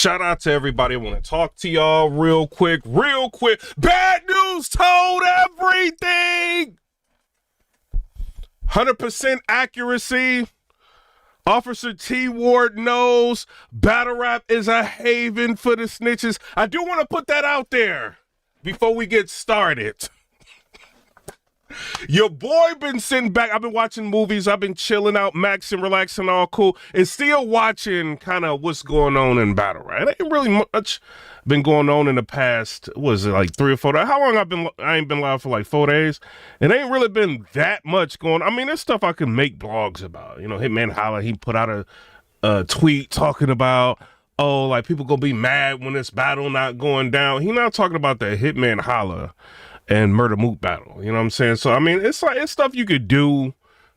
Shout out to everybody. I want to talk to y'all real quick. Bad news told everything. 100% accuracy. Officer T. Ward knows battle rap is a haven for the snitches. I do want to put that out there before we get started. Your boy been sitting back. I've been watching movies. I've been chilling out, maxing, relaxing, all cool, and still watching kind of what's going on in battle rap. It ain't really much been going on in the past. What was it, like 3 or 4 days? How long I ain't been live for like 4 days. It ain't really been that much going. I mean, there's stuff I can make blogs about. You know, Hitman Holla, he put out a tweet talking about, oh, like people gonna be mad when this battle not going down. He not talking about the Hitman Holla and Murder Moot battle. You know what I'm saying? So, I mean, it's stuff you could do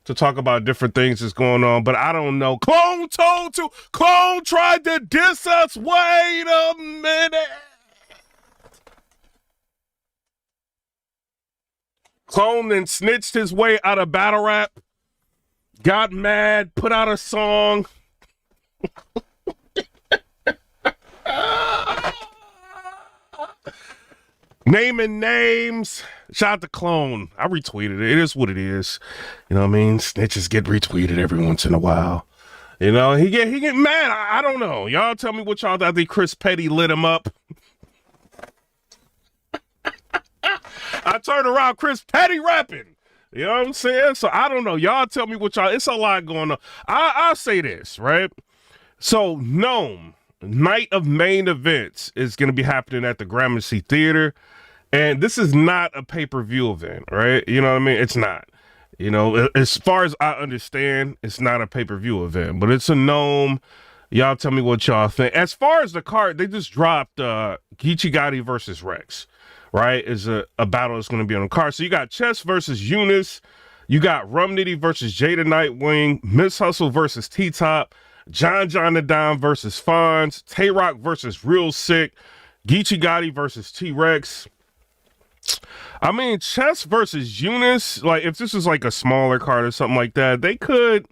to talk about different things that's going on, but I don't know. Clone tried to diss us. Wait a minute. Clone then snitched his way out of battle rap, got mad, put out a song. Naming names. Shout out to Clone. I retweeted it. It is what it is. You know what I mean? Snitches get retweeted every once in a while. You know, he get mad. I don't know. Y'all tell me what y'all thought. I think Chris Petty lit him up. I turned around, Chris Petty rapping. You know what I'm saying? So I don't know. Y'all tell me what y'all. It's a lot going on. I'll say this, right? So Gnome, night of main events, is going to be happening at the Gramercy Theater. And this is not a pay-per-view event, right? You know what I mean? It's not. You know, as far as I understand, it's not a pay-per-view event, but it's a Gnome. Y'all tell me what y'all think. As far as the card, they just dropped Geechi versus Rex, right? Is a battle that's going to be on the card. So you got Chess versus Eunice. You got Rum Nitty versus Jada Nightwing. Miss Hustle versus T-Top. John the Don versus Fonz. Tay-Rock versus Real Sick. Geechi versus T-Rex. I mean, Chess versus Eunice, like if this is like a smaller card or something like that, they could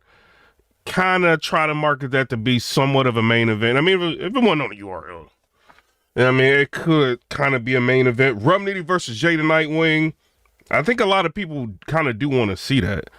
kind of try to market that to be somewhat of a main event. I mean, if it wasn't on the URL, I mean, it could kind of be a main event. Rum Nitty versus Jada Nightwing. I think a lot of people kind of do want to see that.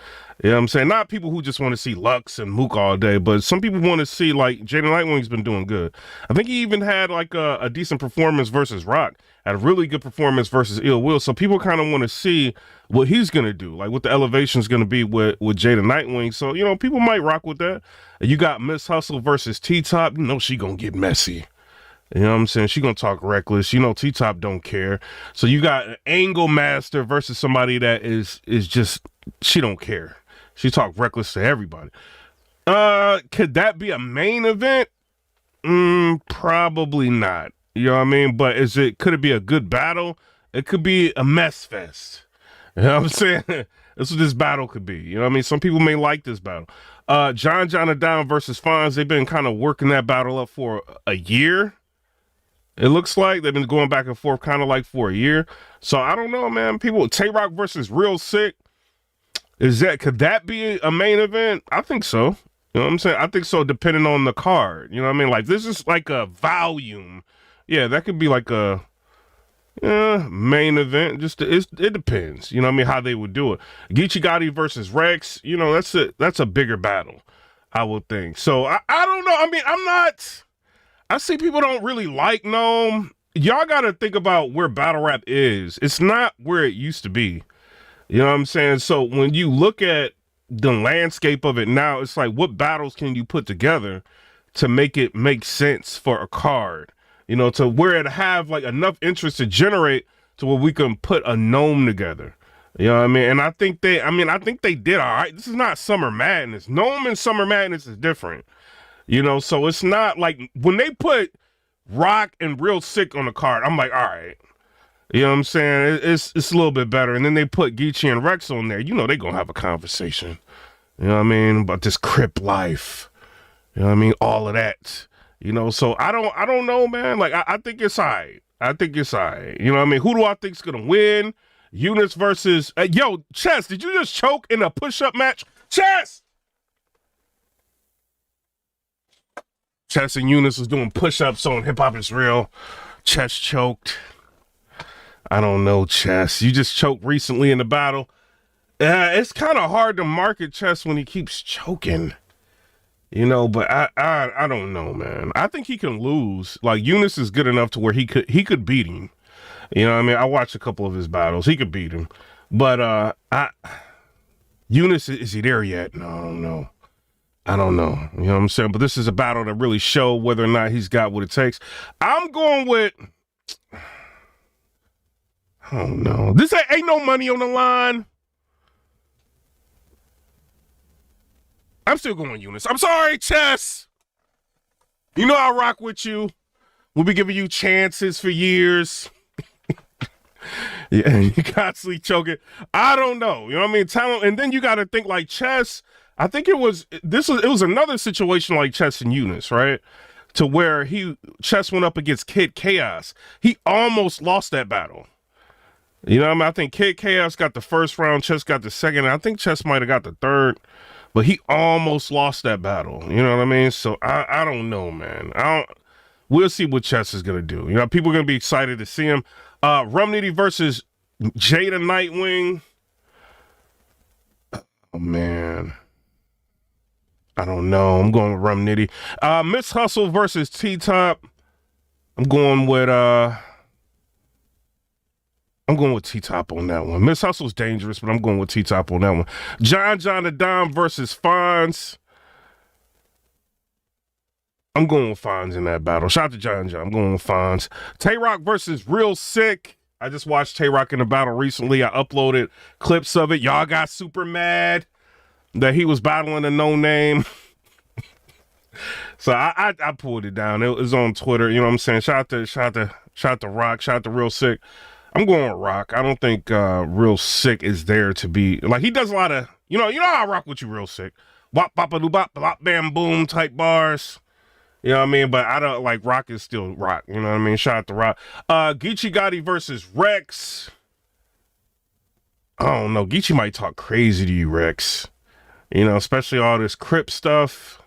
You know what I'm saying? Not people who just want to see Lux and Mook all day, but some people want to see, like, Jada Nightwing's been doing good. I think he even had, like, a decent performance versus Rock. Had a really good performance versus Ill Will. So people kind of want to see what he's going to do, like what the elevation's going to be with Jada Nightwing. So, you know, people might rock with that. You got Miss Hustle versus T-Top. You know she going to get messy. You know what I'm saying? She going to talk reckless. You know T-Top don't care. So you got an Angle Master versus somebody that is just, she don't care. She talk reckless to everybody. Could that be a main event? Probably not. You know what I mean? But could it be a good battle? It could be a mess fest. You know what I'm saying? That's what this battle could be. You know what I mean? Some people may like this battle. John the Don versus Fonz, they've been kind of working that battle up for a year. It looks like they've been going back and forth kind of like for a year. So I don't know, man. People, Tay-Rock versus Real Sick. Could that be a main event? I think so. You know what I'm saying? I think so, depending on the card. You know what I mean? Like, this is like a volume. Yeah, that could be like a main event. Just it depends. You know what I mean? How they would do it. Geechi versus Rex. You know, that's a bigger battle, I would think. So I don't know. I mean, I see people don't really like Gnome. Y'all got to think about where battle rap is. It's not where it used to be. You know what I'm saying? So when you look at the landscape of it now, it's like, what battles can you put together to make it make sense for a card? You know, to where it have like enough interest to generate to where we can put a Gnome together. You know what I mean? And I think they did all right. This is not Summer Madness. Gnome and Summer Madness is different. You know, so it's not like when they put Rock and Real Sick on the card, I'm like, all right. You know what I'm saying? It's a little bit better. And then they put Geechi and Rex on there. You know they're going to have a conversation. You know what I mean? About this Crip life. You know what I mean? All of that. You know, so I don't know, man. Like, I think it's all right. I think it's all right. You know what I mean? Who do I think's going to win? Eunice versus... yo, Chess, did you just choke in a push-up match? Chess! Chess and Eunice was doing push-ups on Hip Hop Is Real. Chess choked. I don't know, Chess. You just choked recently in the battle. It's kind of hard to market Chess when he keeps choking. You know, but I don't know, man. I think he can lose. Like, Eunice is good enough to where he could beat him. You know what I mean? I watched a couple of his battles. He could beat him. But Eunice, is he there yet? No, I don't know. I don't know. You know what I'm saying? But this is a battle that really show whether or not he's got what it takes. I'm going with, I don't know. This ain't no money on the line. I'm still going Eunice. I'm sorry, Chess. You know I rock with you. We'll be giving you chances for years. Yeah, you constantly choking. I don't know. You know what I mean? Talent, and then you got to think like Chess. I think it was another situation like Chess and Eunice, right? To where Chess went up against Kid Chaos. He almost lost that battle. You know what I mean? I think Kid Chaos got the first round, Chess got the second, and I think Chess might have got the third, but he almost lost that battle. You know what I mean? So I don't know, man. We'll see what Chess is gonna do. You know, people are gonna be excited to see him. Rum Nitty versus Jada Nightwing. Oh man. I don't know. I'm going with Rum Nitty. Miss Hustle versus T-Top. I'm going with T-Top on that one. Miss Hustle's dangerous, but I'm going with T-Top on that one. John the Dom versus Fonz. I'm going with Fonz in that battle. Shout out to John. I'm going with Fonz. Tay-Rock versus Real Sick. I just watched Tay-Rock in the battle recently. I uploaded clips of it. Y'all got super mad that he was battling a no-name. So I pulled it down. It was on Twitter. You know what I'm saying? Shout out to Rock. Shout out to Real Sick. I'm going with Rock. I don't think Real Sick is there to be like he does a lot of you know how I rock with you, Real Sick. Wop bop a doo bop bop bam boom type bars. You know what I mean? But I don't like Rock is still Rock. You know what I mean? Shout out to Rock. Geechi Gotti versus Rex. I don't know. Geechi might talk crazy to you, Rex. You know, especially all this Crip stuff.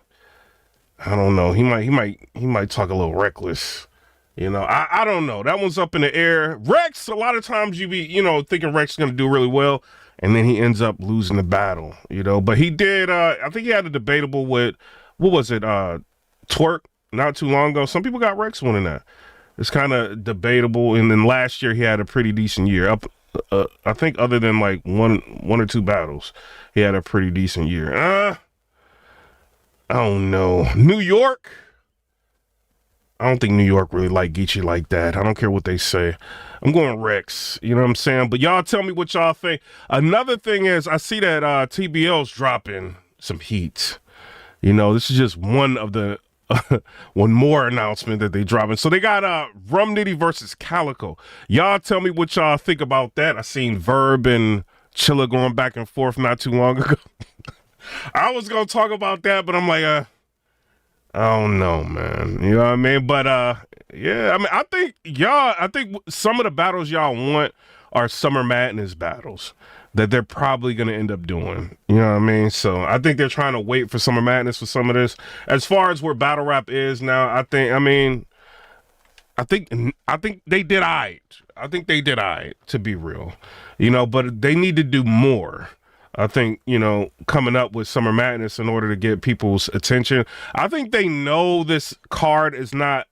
I don't know. He might talk a little reckless. You know, I don't know. That one's up in the air. Rex, a lot of times you be, you know, thinking Rex is going to do really well, and then he ends up losing the battle, you know. But he did, I think he had a debatable with, what was it, Twerk, not too long ago. Some people got Rex winning that. It's kind of debatable. And then last year he had a pretty decent year. I think other than like one or two battles, he had a pretty decent year. I don't know. New York. I don't think New York really like Geechi like that. I don't care what they say. I'm going Rex. You know what I'm saying? But y'all tell me what y'all think. Another thing is I see that TBL's dropping some heat. You know, this is just one of the one more announcement that they dropping. So they got Rum Nitty versus Calico. Y'all tell me what y'all think about that. I seen Verb and Chilla going back and forth not too long ago. I was gonna talk about that, but I'm like, I don't know, man. You know what I mean? But yeah, I mean, I think some of the battles y'all want are Summer Madness battles that they're probably going to end up doing. You know what I mean? So I think they're trying to wait for Summer Madness for some of this. As far as where battle rap is now, I think they did all right. I think they did all right, to be real. You know, but they need to do more. I think, you know, coming up with Summer Madness in order to get people's attention. I think they know this card is not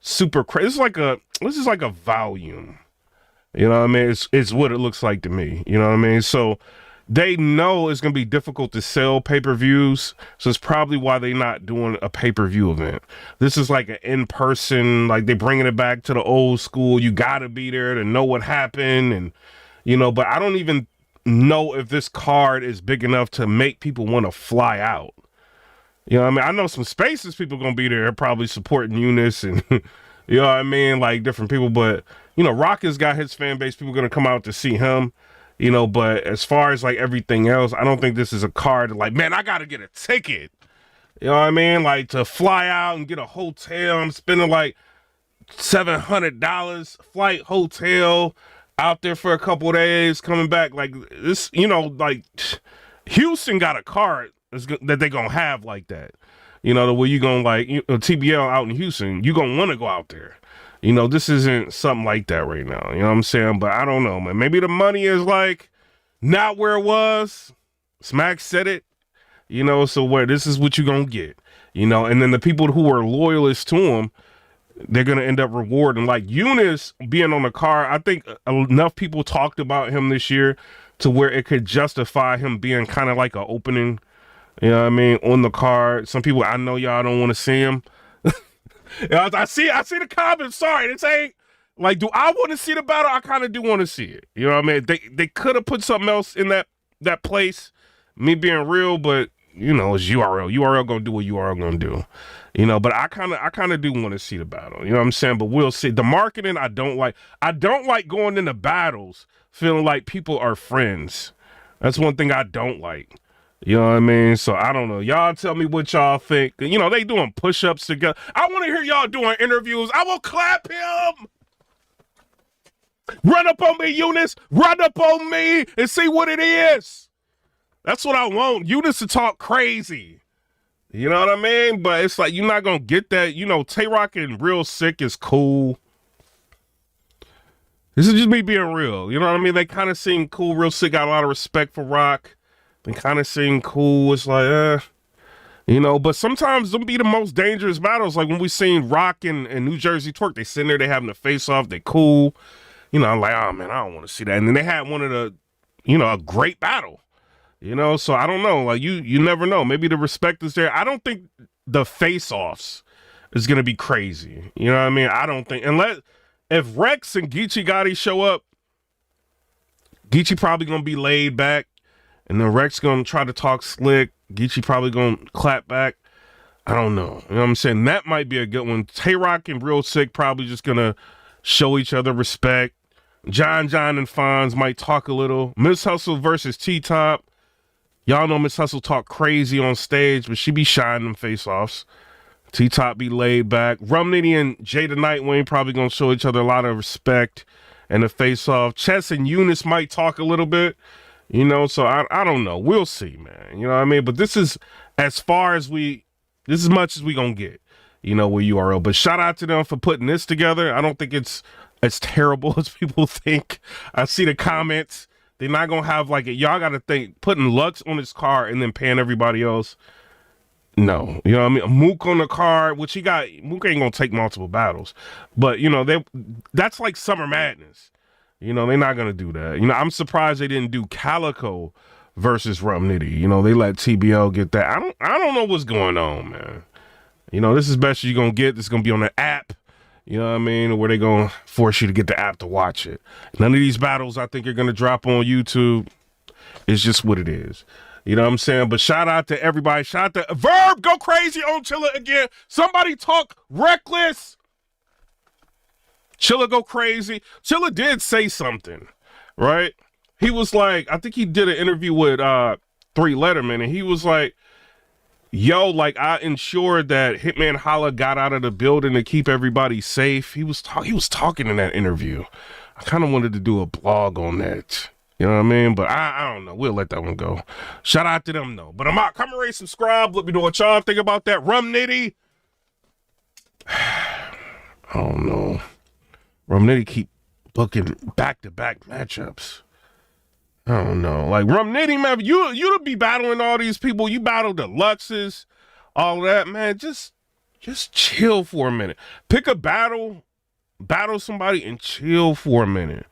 super crazy. This is like a volume. You know what I mean? It's what it looks like to me. You know what I mean? So they know it's going to be difficult to sell pay-per-views. So it's probably why they're not doing a pay-per-view event. This is like an in-person, like they're bringing it back to the old school. You got to be there to know what happened. And, you know, but I don't even know if this card is big enough to make people want to fly out. You know what I mean? I know some spaces people going to be there probably supporting Eunice and, you know what I mean? Like different people, but you know, Rock has got his fan base. People are going to come out to see him, you know, but as far as like everything else, I don't think this is a card like, man, I got to get a ticket. You know what I mean? Like to fly out and get a hotel. I'm spending like $700 flight, hotel, out there for a couple of days, coming back. Like this, you know, like Houston got a card that they're going to have like that. You know, the way you gonna like TBL out in Houston, you gonna want to go out there. You know, this isn't something like that right now. You know what I'm saying? But I don't know, man. Maybe the money is like not where it was. Smack said it. You know, so where this is what you're gonna get. You know, and then the people who are loyalists to him, they're gonna end up rewarding. Like Eunice being on the card, I think enough people talked about him this year to where it could justify him being kind of like an opening. You know what I mean? On the card. Some people, I know y'all don't want to see him. I see the comments. Sorry, this ain't like, do I want to see the battle? I kind of do want to see it. You know what I mean? They could have put something else in that place. Me being real, but you know, it's URL. URL gonna do what URL gonna do. You know, but I kind of do want to see the battle. You know what I'm saying? But we'll see. The marketing, I don't like. I don't like going into battles feeling like people are friends. That's one thing I don't like. You know what I mean? So I don't know. Y'all tell me what y'all think. You know, they doing push-ups together. I want to hear y'all doing interviews. I will clap him. Run up on me, Eunice. Run up on me and see what it is. That's what I want. Eunice to talk crazy. You know what I mean? But it's like, you're not going to get that. You know, Tay-Rock and Real Sick is cool. This is just me being real. You know what I mean? They kind of seem cool. Real Sick got a lot of respect for Rock. They kind of seem cool. It's like, you know, but sometimes them be the most dangerous battles. Like when we seen Rock and New Jersey Twerk, they sitting there, they having a face off, they cool. You know, I'm like, oh man, I don't want to see that. And then they had one of the, you know, a great battle. You know, so I don't know. Like you never know. Maybe the respect is there. I don't think the face-offs is gonna be crazy. You know what I mean? I don't think if Rex and Geechi Gotti show up, Geechi probably gonna be laid back. And then Rex gonna try to talk slick. Geechi probably gonna clap back. I don't know. You know what I'm saying? That might be a good one. Tay-Rock and Real Sick probably just gonna show each other respect. John and Fonz might talk a little. Miss Hustle versus T-Top. Y'all know Miss Hustle talk crazy on stage, but she be shying them face-offs. T-Top be laid back. Rum Nitty and Jada Nightwing probably gonna show each other a lot of respect and a face-off. Chess and Eunice might talk a little bit. You know, so I don't know. We'll see, man. You know what I mean? But this is as much as we gonna get, you know, with URL. But shout out to them for putting this together. I don't think it's as terrible as people think. I see the comments. They're not gonna have like it. Y'all gotta think putting Lux on his car and then paying everybody else. No, you know what I mean? Mook on the card, which Mook ain't gonna take multiple battles. But you know, that's like Summer Madness. You know, they're not going to do that. You know, I'm surprised they didn't do Calico versus Rum Nitty. You know, they let TBL get that. I don't know what's going on, man. You know, this is best you're going to get. This is going to be on the app. You know what I mean? Where they going to force you to get the app to watch it. None of these battles I think are going to drop on YouTube. It's just what it is. You know what I'm saying? But shout out to everybody. Shout out to Verb. Go crazy on Chilla again. Somebody talk reckless. Chilla go crazy. Chilla did say something, right? He was like, I think he did an interview with 3 Letterman, and he was like, yo, like I ensured that Hitman Holla got out of the building to keep everybody safe. He was talking in that interview. I kind of wanted to do a blog on that. You know what I mean? But I don't know. We'll let that one go. Shout out to them, though. But I'm out. Come and rate, subscribe. Let me know what y'all think about that. Rum Nitty. I don't know. Rum Nitty keep booking back-to-back matchups. I don't know. Like, Rum Nitty, man, you'd be battling all these people. You battle the Luxes, all that, man. Just chill for a minute. Pick a battle somebody, and chill for a minute.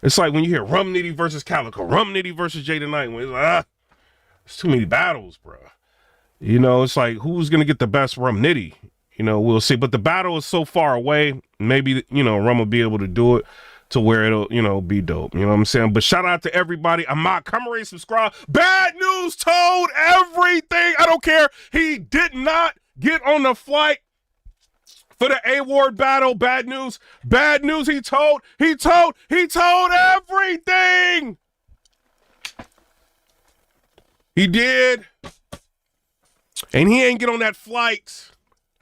It's like when you hear Rum Nitty versus Calico, Rum Nitty versus Jada Nightwing. It's like, it's too many battles, bro. You know, it's like, who's going to get the best Rum Nitty? You know, we'll see. But the battle is so far away. Maybe, you know, Rum will be able to do it to where it'll, you know, be dope. You know what I'm saying? But shout out to everybody. Ahmad, come rate, subscribe. Bad News told everything. I don't care. He did not get on the flight for the A-Ward battle. Bad news. Bad news. He told everything. He did. And he ain't get on that flight.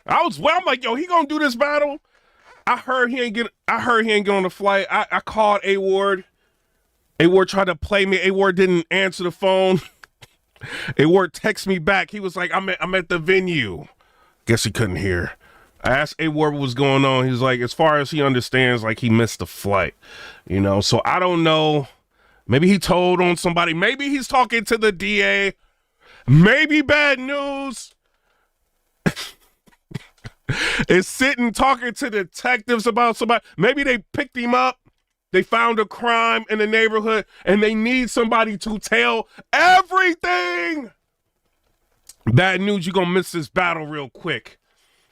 I'm like, yo, he gonna do this battle? I heard he ain't get on the flight. I called A-Ward. A-Ward tried to play me. A-Ward didn't answer the phone. A-Ward texted me back. He was like, I'm at the venue. Guess he couldn't hear. I asked A-Ward what was going on. He's like, as far as he understands, like he missed the flight, you know? So I don't know. Maybe he told on somebody. Maybe he's talking to the DA. Maybe Bad News is sitting talking to detectives about somebody. Maybe they picked him up. They found a crime in the neighborhood and they need somebody to tell everything. Bad News, you're going to miss this battle real quick.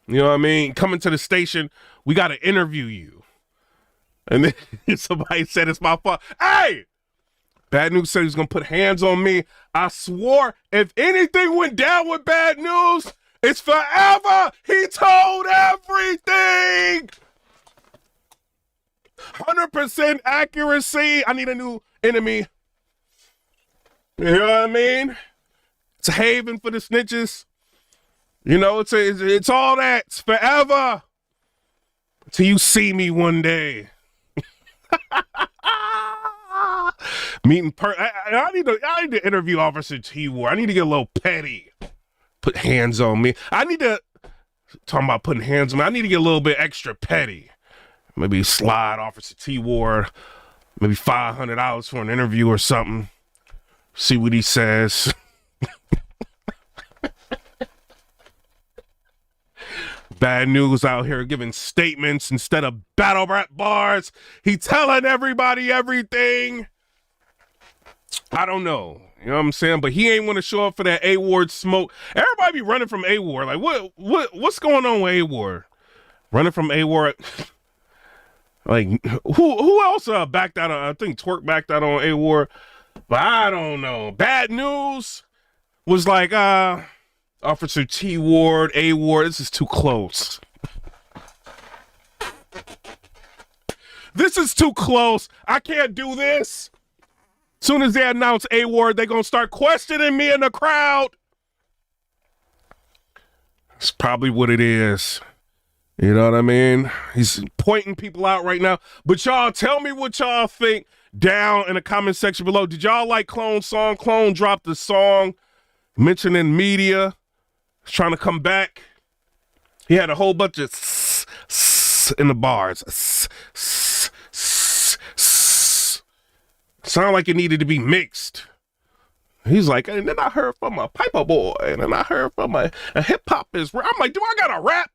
You know what I mean? Coming to the station, we got to interview you. And then somebody said it's my fault. Hey! Bad News said he's going to put hands on me. I swore if anything went down with Bad News, it's forever. He told everything. 100% accuracy. I need a new enemy. You know what I mean? It's a haven for the snitches. You know, it's all that. It's forever. Till you see me one day. I need to interview Officer T-War. I need to get a little petty. Put hands on me. Talking about putting hands on me. I need to get a little bit extra petty. Maybe slide Officer T-War, maybe $500 for an interview or something. See what he says. Bad News out here giving statements instead of battle rap bars. He telling everybody everything. I don't know. You know what I'm saying? But he ain't want to show up for that A-Ward smoke. Everybody be running from A-Ward. Like, what's going on with A-Ward? Running from A-Ward. Like, who else backed out on? I think Twerk backed out on A-Ward. But I don't know. Bad News was like, Officer T-Ward, A-Ward, this is too close. This is too close. I can't do this. Soon as they announce A-Ward, they're going to start questioning me in the crowd. That's probably what it is. You know what I mean? He's pointing people out right now. But y'all, tell me what y'all think down in the comment section below. Did y'all like Clone's song? Clone dropped the song mentioning media. He's trying to come back. He had a whole bunch of in the bars. Sound like it needed to be mixed. He's like, and then I heard from a PIPERBOY, and then I heard from a hip hop is. I'm like, do I got a rap?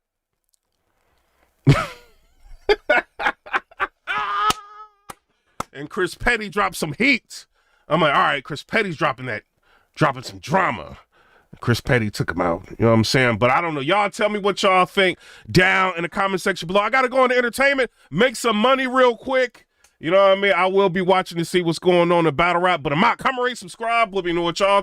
And Chris Petty dropped some heat. I'm like, all right, Chris Petty's dropping some drama. Chris Petty took him out. You know what I'm saying? But I don't know. Y'all tell me what y'all think down in the comment section below. I got to go into entertainment, make some money real quick. You know what I mean? I will be watching to see what's going on in battle rap. But I'm out. Comment, rate, subscribe. Let me know what y'all think.